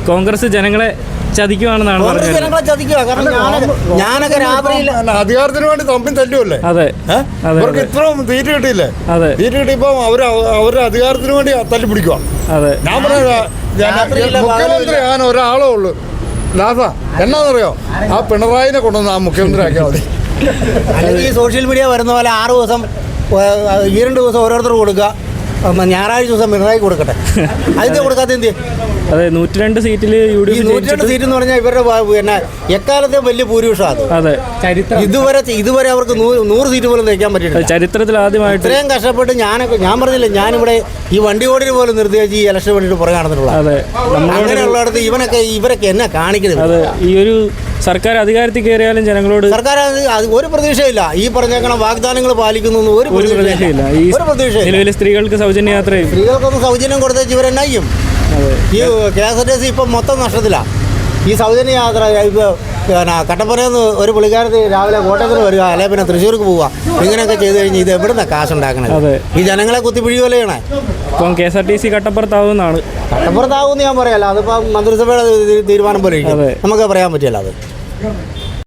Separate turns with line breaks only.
കോൺഗ്രസ് ജനങ്ങളെ ചതിക്കുവാണെന്നാണ് പറഞ്ഞത്.
ജനങ്ങളെ ചതിക്കുക. കാരണം ഞാനൊക്കെ രാത്രി
അധികാരത്തിന് വേണ്ടി തമ്മിൽ തല്ലുമല്ലേ.
അതെ,
അവർക്ക് ഇത്രയും തീറ്റ കിട്ടിയില്ലേ. തീറ്റ കിട്ടിയപ്പോ അവരുടെ അധികാരത്തിന് വേണ്ടി തല്ലി പിടിക്കുക.
അതെ,
ഞാൻ പറഞ്ഞ മുഖ്യമന്ത്രി ഞാൻ ഒരാളേ ഉള്ളൂ ലാസ. എന്നാന്നറിയോ, ആ പിണറായിനെ കൊണ്ടുവന്ന് ആ മുഖ്യമന്ത്രി ആക്കിയാൽ മതി.
അല്ലെങ്കിൽ ഈ സോഷ്യൽ മീഡിയ വരുന്ന പോലെ 6 ദിവസം 2 ദിവസം ഓരോരുത്തർ കൊടുക്കുക, ഞായറാഴ്ച ദിവസം പിണറായി കൊടുക്കട്ടെ. അതിന്റെ കൊടുക്കാത്ത എന്ത്?
അതെ, 102 സീറ്റിൽ
102 സീറ്റ് എന്ന് പറഞ്ഞാൽ ഇവരുടെ പിന്നെ എക്കാലത്തെ വലിയ ഭൂരിപക്ഷം.
അതെ,
ഇതുവരെ അവർക്ക് 100 സീറ്റ് പോലും നയിക്കാൻ പറ്റിയിട്ടില്ല.
ചരിത്രത്തിൽ ആദ്യമായിട്ട്
ഇത്രയും കഷ്ടപ്പെട്ട് ഞാൻ പറഞ്ഞില്ല, ഞാനിവിടെ ഈ വണ്ടി ഓടിന് പോലും നിർത്തിവെച്ച് ഈ ഇലക്ഷൻ വേണ്ടിയിട്ട് പുറകെ നടന്നിട്ടുള്ള. അങ്ങനെയുള്ളടത്ത് ഇവരൊക്കെ എന്നെ കാണിക്കുന്നത്.
അതെ, ഈ ഒരു സർക്കാർ അധികാരത്തിൽ കയറിയാലും ജനങ്ങളോട്
സർക്കാർ ഒരു പ്രതീക്ഷയില്ല. ഈ പറഞ്ഞേക്കണം വാഗ്ദാനങ്ങൾ പാലിക്കുന്നു ഒരു പ്രതീക്ഷയില്ല.
നിലവിലെ സ്ത്രീകൾക്ക് സൗജന്യ യാത്രയും
സ്ത്രീകൾക്കൊന്നും സൗജന്യം കൊടുത്തേച്ച് ഇവരെന്നായും. ഈ KSRTC ഇപ്പം മൊത്തം നഷ്ടത്തിലാണ്. ഈ സൗജന്യ യാത്ര ഇപ്പോൾ പിന്നെ കട്ടപ്പനയെന്ന് ഒരു പുള്ളിക്കാരത്ത് രാവിലെ കോട്ടയത്തിന് വരിക, അല്ലെങ്കിൽ പിന്നെ തൃശ്ശൂർക്ക് പോവുക, ഇങ്ങനെയൊക്കെ ചെയ്ത് കഴിഞ്ഞ് ഇത് എവിടുന്ന കാശുണ്ടാക്കണത്? ഈ ജനങ്ങളെ കുത്തിപ്പിഴിപോലെ ചെയ്യണേ.
ഇപ്പം KSRTC കട്ടപ്പുറത്താവുന്നതാണ്.
കട്ടപ്പുറത്താവുമെന്ന് ഞാൻ പറയാമല്ലോ, അതിപ്പം മന്ത്രിസഭയുടെ തീരുമാനം പോലെ നമുക്ക് പറയാൻ പറ്റില്ല. അത്